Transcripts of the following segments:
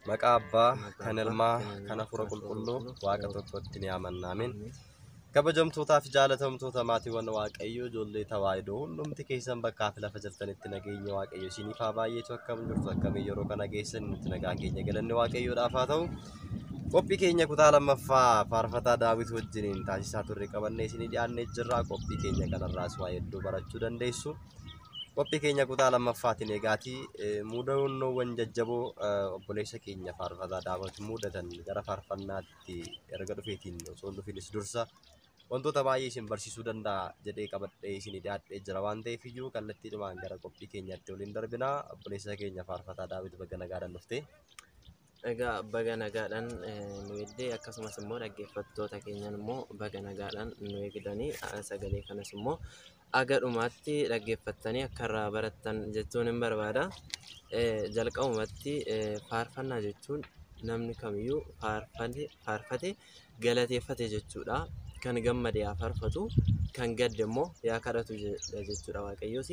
Maqaa Abbaa, kan Ilmaa, kan Hafuura Qulqulluu, Waaqa tokkotti ni amanna. Amiin. Kabajamtootaa fi jaalatamtoota maatiiwwan Waaqayyoo, ijoollee tawaahidoo hundumti keessan bakkaa fi lafa jirtanitti nageenya Waaqayyo isiniif haa baay'eetu. Akkam jirtu akkamiin yeroo kana geessan nutti nagaan keenya galanni Waaqayyoodhaaf haa ta'u. Qophii keenya kutaa lammaffaa faarfataa Daawit wajjiniin taasisaa turre qabannee isinii dhiyaannee jirra. Qophii keenya kanarraas waa hedduu barachuu dandeessu. Qophii keenya kutaa lammaffaatiin eegaatii muudannoowwan jajjaboo obboleessa keenya faarfataa Daawit mudatan gara faarfannaatti erga dhufeetiin osoo hin dhufinis dursa wantoota baay'ee isin barsiisuu danda'a jedhee qabadhee isinii dhiyaadhee jira waan ta'eef iyyuu kallattiidhumaan gara qophii keenyaatti waliin darbinaa. Obboleessa keenya faarfataa Daawit baga nagaadhaan dhufte. Egaa baga nagaadhaan nu eegdee akkasumas immoo dhaggeeffattoota keenyan immoo baga nagaadhaan nu eegdanii sagalee kanas immoo agadhumaatti dhaggeeffattanii akka irraa barattan jechuun hin barbaada. Jalqabumatti faarfannaa jechuun namni kamiyyuu faarfate galateeffate jechuudha. Kan gammade yaa faarfatu, kan gadde immoo yaa kadhatu jechuudha Waaqayyoos.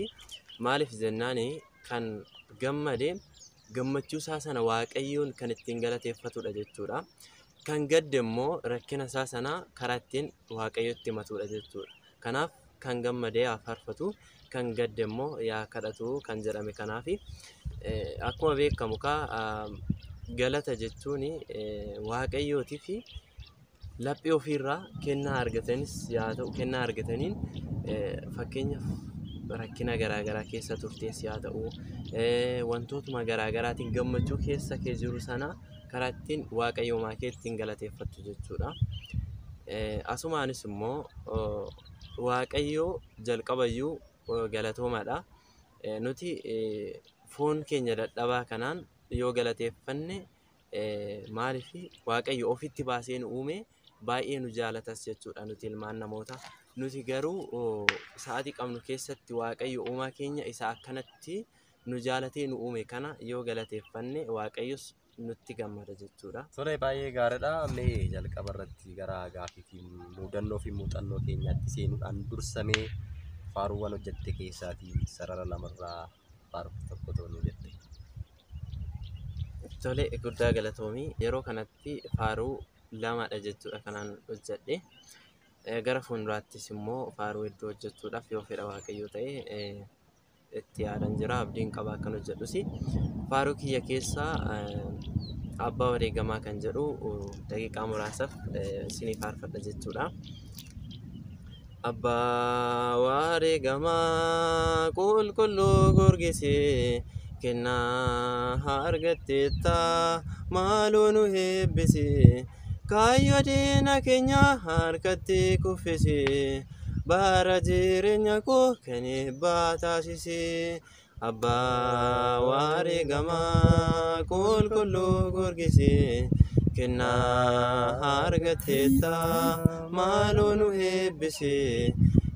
Maaliif jennaan kan gammade gammachuu isaa sana Waaqayyoon kan ittiin galateeffatudha jechuudha. Kan gadde immoo rakkina isaa sana karaa ittiin Waaqayyotti himatudha jechuudha. Kanaaf kan gammade yaa faarfatu, kan gadde immoo yaa kadhatu kan jedhame. Kanaaf akkuma beekamu galata jechuun Waaqayyootii fi laphee ofiirraa kennaa argatanis yaa ta'u, kennaa argataniin fakkeenyaaf rakkina garaagaraa keessa turtees yaa ta'u, wantootuma garaagaraatiin gammachuu keessa kee jiru sana karaa ittiin Waaqayyoomaa kee ittiin galateeffattu jechuudha. Asumaanis immoo Waaqayyoo jalqabayyuu galatoomaadha. Nuti foon keenya dadhabaa kanaan yoo galateeffanne maaliif Waaqayyo ofitti baasee nu uume baay'ee nu jaalatas jechuudha. Nuti ilmaan namoota nuti garuu sa'aatii qabnu keessatti Waaqayyo uumaa keenya isa akkanatti nu jaalatee nu uume kana yoo galateeffanne Waaqayyos nutti gammada jechuudha. Tole baay'ee gaariidha. Mee jalqaba irratti gara gaafii fi mudannoo fi muuxannoo keenyaatti seenuudhaan dursamee faaruuwwan hojjette keessaatii sarara lamarraa faaruu tokko ta'uu jette. Tole guddaa galatoomii. Yeroo kanatti faaruu lamadha jechuudha kanaan hojjedhe. Gara fuulduraattis immoo faaruu hedduu hojjechuudhaaf yoo fedha Waaqayyoo ta'e itti yaadan jira. Abdiin qaba akkan hojjedhus. Faaruu kiyya keessaa abbaa wareegamaa kan jedhu daqiiqaa muraasaaf isinii faarfadha jechuudha. Abbaa wareegamaa qulqulluu gurgisee kennaa argatteetta maaloo nu eebbisee kaayyoo diina keenya harkatti kuffisee bara jireenya koo kan eebbaa taasisee. Abbaa wareegamaa qulqulluu gurgisee kennaa argatteetta maaloo nu eebbisee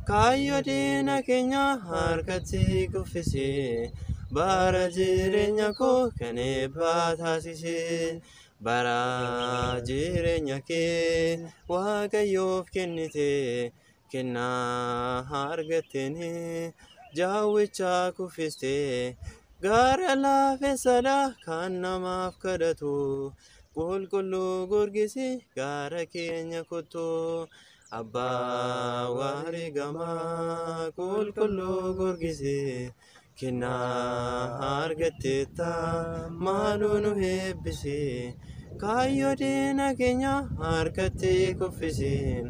kaayyoo diina keenya harkatti kuffisee bara jireenya koo kan eebbaa taasisee. Bara jireenya kee Waaqayyoof kennite kennaa argatteni jaawwicha kuffiste gara laafessadha kan namaaf kadhatu qulqulluu gurgisi gara keenya kottu. Abbaa wareegamaa qulqulluu gurgisi kennaa argatteetta maaloo nu eebbisee kaayyoo diina keenya harkatti kuffisee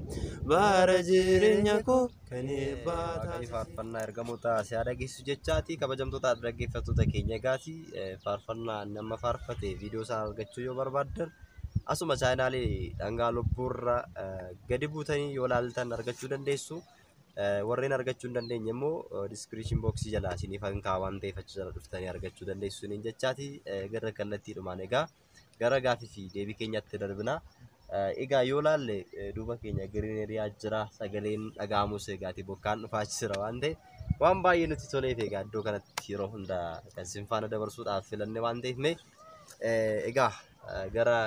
bara jireenya koo kan eebbaa taasisee. Faarfannaa ergamoota si'a dhageessu jechaati. Kabajamtoota dhaggeeffattoota keenya egaati faarfannaa nama faarfate viidiyoo isaa argachuu yoo barbaaddan asuma chaanaalii dhangaa lubbuurra gadi buutanii yoo ilaaltan argachuu dandeessu. Warreen argachuu hin dandeenye immoo description box jalaa isiniif kan kaawwan ta'eef achi jala dhuftanii argachuu dandeessu isiniin jechaati. Gara kallattiidhumaan egaa gara gaafii fi deebii keenyatti darbina. Egaa yoo ilaalle duuba keenya giriineriyaa jira, sagaleen dhaga'amus egaati bokkaan dhufaa jira waan ta'eef waan baay'ee nutti toleef egaa iddoo kanatti yeroo hunda kan isin faana dabarsuudhaaf filanne waan ta'eef egaa gara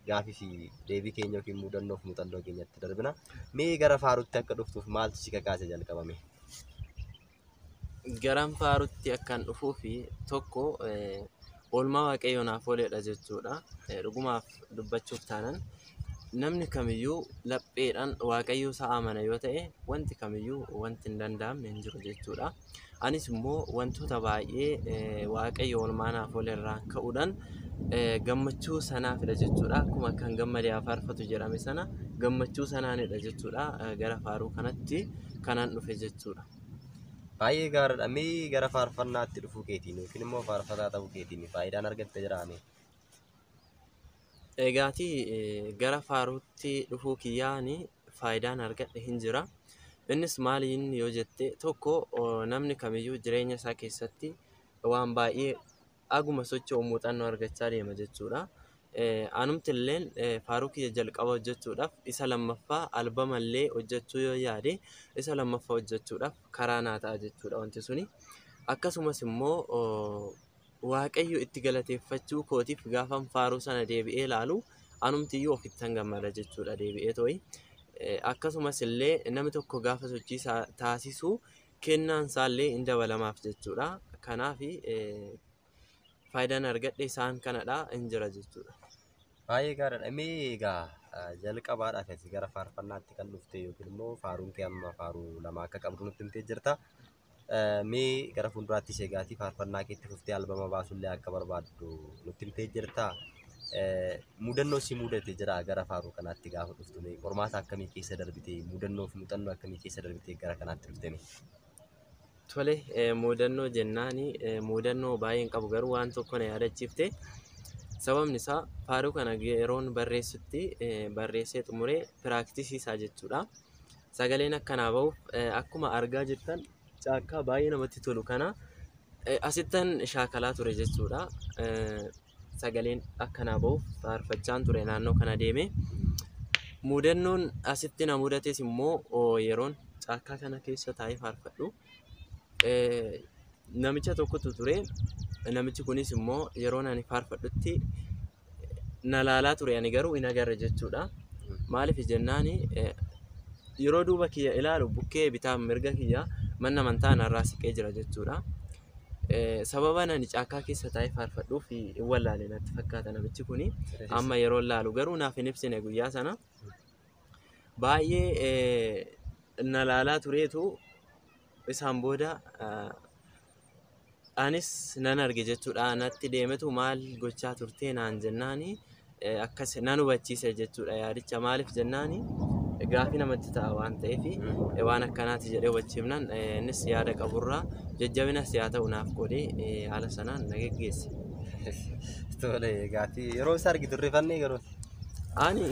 gaafii fi deebii keenya yookiin mudannoof muuxannoo keenyatti darbina. Mee gara faaruutti akka dhuftuuf maaltu si kakaase jalqabame? Garan faaruutti akkan dhufuuf tokko oolmaa waaqayyoo naaf ooledha jechuudha. Dhugumaaf dubbachuuf taanan namni kamiyyuu lapheedhaan waaqayyoo isaa amana yoo ta'e wanti kamiyyuu wanti hin danda'amne hin jiru jechuudha. Anis immoo wantoota baay'ee waaqayyo oolmaa naaf oolerraa ka'uudhaan gammachuu sanaafidha jechuudha. Akkuma kan gammadee faarfatu jedhame sana gammachuu sanaanidha jechuudha. Gara faaruu kanatti kanaan dhufe jechuudha. Baay'ee gaariidha. Mee gara faarfannaatti dhufuu keetiin yookiin immoo faarfataa ta'uu keetiin faayidaan argatte jiraame? Egaati gara faaruutti dhufuu kiyyaan faayidaan argadhe hin jira. Innis maaliin yoo jette tokko namni kamiyyuu jireenya isaa keessatti waan baay'ee aguma socho'u muuxannoo argachaa deema jechuudha. Anumti illeen faaruu kiyya jalqaba hojjechuudhaaf isa lammaffaa albamallee hojjechuu yoo yaade isa lammaffaa hojjechuudhaaf karaa naa ta'a jechuudha wanti suni. Akkasumas immoo waaqayyo itti galateeffachuu kootiif gaafan faaruu sana deebi'ee ilaalu anumtiyyuu ofittan gammada jechuudha deebi'ee to'i. Akkasumas illee namni tokko gaafa sochii taasisu kennaan isaallee hin dabalamaaf jechuudha. Kanaaf faayidaan argadhe isaan kanadha hin jira jechuudha. Baay'ee gaariidha. Mee egaa jalqabaadha kasi gara faarfannaatti kan dhufte yookiin immoo faaruun kee amma faaruu lama akka qabdu nutti himtee jirta. Mee gara fuulduraattis eegaatii faarfannaa keetti fuftee albama baasullee akka barbaaddu nutti himtee jirta. Mudannoo si mudate jira gara faaruu kanaatti gaafa dhuftu mee qormaata akkamii keessa darbite mudannoo fi muuxannoo akkamii keessa darbite gara kanaatti dhufte mee? Tole mudannoo jennaani mudannoo baay'een qabu garuu waan tokko na yaadachiifte. Sababni isaa faaruu kana yeroon barreessutti barreessee xumuree piraaktiisiisaa jechuudha. Sagaleen akkanaa bahuuf akkuma argaa jirtan caakkaa baay'ee namatti tolu kana asittan shaakalaa ture jechuudha. Sagaleen akkanaa bahuuf faarfachaan ture naannoo kana deeme. Mudannoon asitti na mudates immoo yeroon caakkaa kana keessa taa'ee faarfadhu namicha tokkotu ture. Namichi kunis immoo yeroon ani faarfadhutti na laalaa ture ani garuu hin agarre jechuudha. Maaliif jennaani yeroo duuba kiyya ilaalu bukkee bitaa mirga kiyya mana amantaa narraa siqee jira jechuudha. Sababa ani caakkaa keessa taa'ee faarfadhuuf hin wallaale natti fakkaata namichi kuni. Amma yeroo laalu garuu naaf hin ibsine guyyaa sana baay'ee na laalaa tureetu isaan booda anis nan arge jechuudha. Natti deemetu maal gochaa turtee naan jennaani akkas nan hubachiise jechuudha yaadicha. Maaliif jennaani gaafii namatti ta'a waan ta'eef waan akkanaati jedhee hubachiifnan innis yaada qaburraa jajjabinas yaa ta'u naaf godhee haala sanaan na geggeesse. Tole gaafii yeroo isa argitu rifannee garuu ani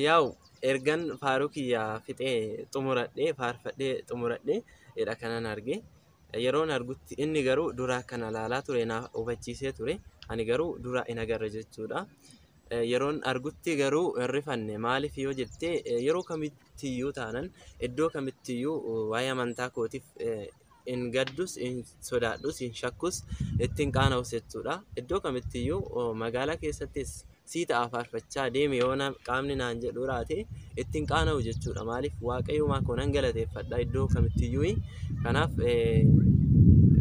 yaa'u ergan faaruu kiyyaa fixee xumuradhee faarfadhee xumuradhee jedha kanan arge. Yeroon argutti inni garuu dura kana laalaa ture na hubachiisee ture. Ani garuu dura hin agarre jechuudha. Yeroon argutti garuu hin rifanne maaliif yoo jette yeroo kamittiyyuu taanan iddoo kamittiyyuu waa'ee amantaa kootiif hin gaddus hin sodaadhus hin shakkus ittiin qaana'us jechuudha. Iddoo kamittiyyuu magaalaa keessattis sii ta'a faarfachaa deeme yoo qaamni naan jedhu raate ittiin qaana'u jechuudha. Maaliif waaqayyumaa koo nan galateeffadha iddoo kamittiyyuu. Kanaaf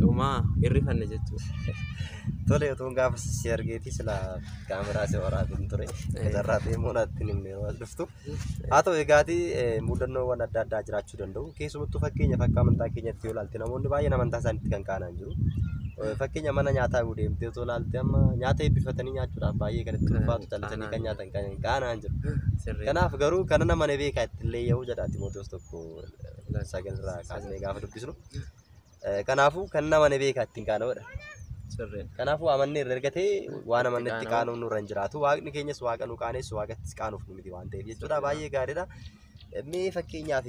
uumaa hin rifanne jechuudha. Tole utuun gaafa si argeeti sila kaameraa si waraabin ture. Irraa deemuu natti himne waan dhuftu. Haa ta'u egaati mudannoowwan adda addaa jiraachuu danda'u. Keessumattuu fakkeenyaaf akka amantaa keenyatti yoo ilaalte namoonni baay'een amantaa isaaniitti kan qaana'an jiru. Fakkeenya mana nyaataa yoo deemtee otoo ilaalte amma nyaata eebbifatanii nyaachuudhaaf baay'ee kan itti ulfaatu callisanii kan nyaatan kan qaana'an jiru. Kanaaf garuu kana nama na beekaa ittillee yoo jedha Timootewos tokko sagalirraa kaasnee gaafa dubbisnu. Kanaafuu kan nama na beekaa ittiin qaana'udha. Kanaafuu amannee ergatee waan amannetti qaanuun nurra hin jiraatu. Waaqni keenyas waaqa nu qaanessu waaqattis qaanuuf nu miti waan ta'eef jechuudha. Baay'ee gaariidha. Mee fakkeenyaaf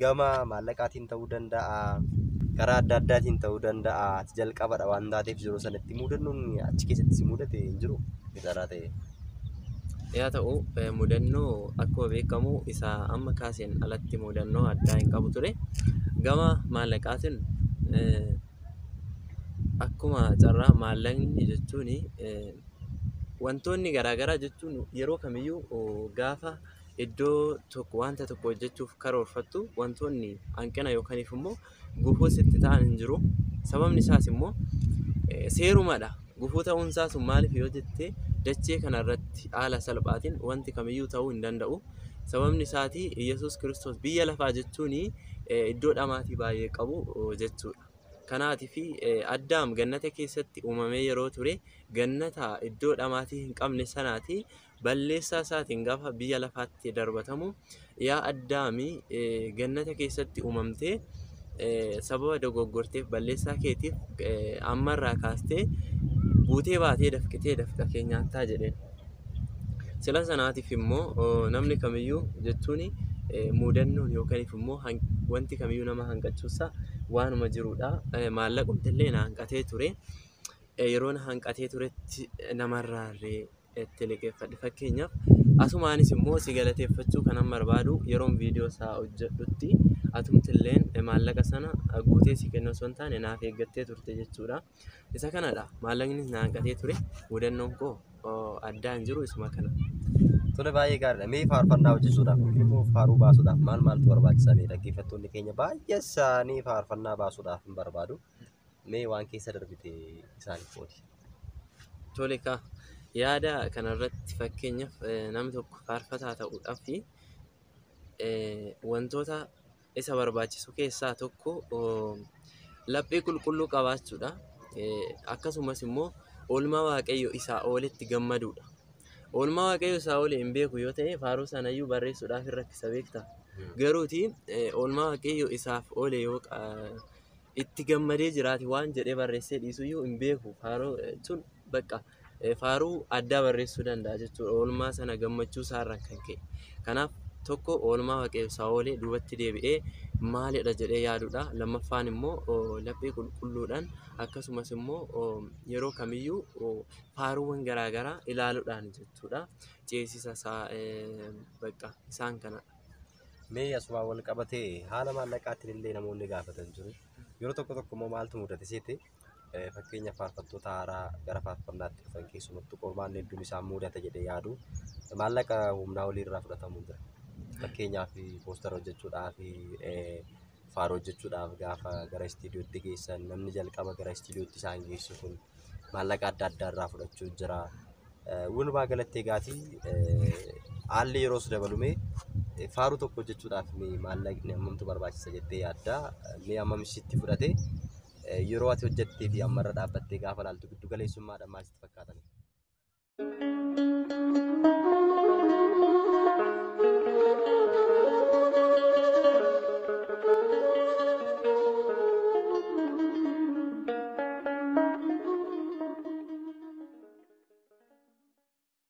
gama maallaqaatiin ta'uu danda'a. Karaa adda addaatiin ta'uu danda'a. Jalqabadha waan taateef yeroo sanatti mudannoon achi keessatti si mudate hin jiru. Bisaraa ta'e. Yaa ta'u mudannoo akkuma beekamu isa amma kaaseen alatti mudannoo addaa hin qabu ture. Gama maallaqaatiin akkuma carraa maallaqni jechuun wantoonni garaagaraa jechuun yeroo kamiyyuu gaafa iddoo tokko wanta tokko hojjechuuf karoorfattu wantoonni hanqina yookaaniif immoo gufuu sitti ta'an hin jiru. Sababni isaas immoo seerumadha. Gufuu ta'uun isaa sun maaliif yoo jette dachee kanarratti haala salphaatiin wanti kamiyyuu ta'uu hin danda'u. Sababni isaatii Yesuus Kiristoos biyya lafaa jechuun iddoo dhamaatii baay'ee qabu jechuudha. Kanaatii fi Addaam gannata keessatti uumamee yeroo ture gannata iddoo dhamaatii hin qabne sanaati balleessaa isaatiin gaafa biyya lafaatti darbatamu yaa Addaamii gannata keessatti uumamtee sababa dogoggorteef balleessaa keetiif ammarraa kaastee buutee baatee dafqitee dafqa keenyaattaa jedheen. Sila sanaatiif immoo namni kamiyyuu jechuun muudannoon yookaan immoo wanti kamiyyuu nama hanqachuusaa waanuma jirudha. Maallaqumti illee na hanqatee ture. Yeroo na hanqatee turetti namarraa itti liqeeffadhe. Fakkeenyaaf asumaanis immoo si galateeffachuu kanan barbaadu yeroon viidiyoo isaa hojjedhutti atumti illeen maallaqa sana guutee si kennu osoo hin taane naaf eeggattee turte jechuudha. Isa kanadha. Maallaqni na hanqatee ture. Muudannoon koo addaa hin jiru isuma kana. Tole baay'ee gaariidha. Mee faarfannaa hojjechuudhaaf immoo faaruu baasuudhaaf maaltu barbaachisa? Dhaggeeffattoonni keenya baay'ee isaanii faarfannaa baasuudhaaf hin barbaadu. Mee waan keessa darbite isaaniif qoodi. Tole kaa yaada kanarratti fakkeenyaaf namni tokko faarfataa ta'uudhaaf wantoota isa barbaachisu keessaa tokko laphee qulqulluu qabaachuudha. Akkasumas immoo oolmaa waaqayyo isaa ooletti gammaduudha. Oolmaa waaqayyo isaa oole hin beeku yoo ta'e faaruu sanayyuu barreessuudhaaf hin rakkisa beektaa. Garuuti oolmaa waaqayyo isaaf oole yoo itti gammadee jiraate waan jedhee barreessee dhiisuyyuu hin beeku. Faaruu sun bakka faaruu addaa barreessuu danda'a jechuudha. Oolmaa sana gammachuu isaarraan kan ka'e. Kanaaf tokko oolmaa waaqayyo isaa oolee duubatti deebi'ee maalidha jedhee yaaduudha. Lammaffaan immoo laphee qulqulluudhaan akkasumas immoo yeroo kamiyyuu faaruuwwan garaagaraa ilaaluudhaan jechuudha. Ceesisa isaa bakka isaan kana. Mee asuma wal qabatee haala maallaqaatiin illee namoonni gaafatan jiru. Yeroo tokko immoo maaltu mudate seete fakkeenya faarfattoota haaraa gara faarfannaatti dhufan keessumattuu qormaanni hedduun isaan mudata jedhee yaadu maallaqa humnaa olii irraa fudhatamuu jira. Fakkeenyaaf poostara hojjechuudhaaf faaruu hojjechuudhaaf gaafa gara istiidiyootti geessan namni jalqaba gara istiidiyootti isaan geessu kun maallaqa adda addaa irraa fudhachuu jira. Walumaa galatti eegaatii haalli yeroos dabalumee faaruu tokko hojjechuudhaaf maallaqni hammamtu barbaachisa jettee yaadda? Mee hammam sitti fudhate yeroo ati hojjettee fi ammarra dhaabbattee gaafa laaltu giddu galeessummaadhaan maal sitti fakkaatan?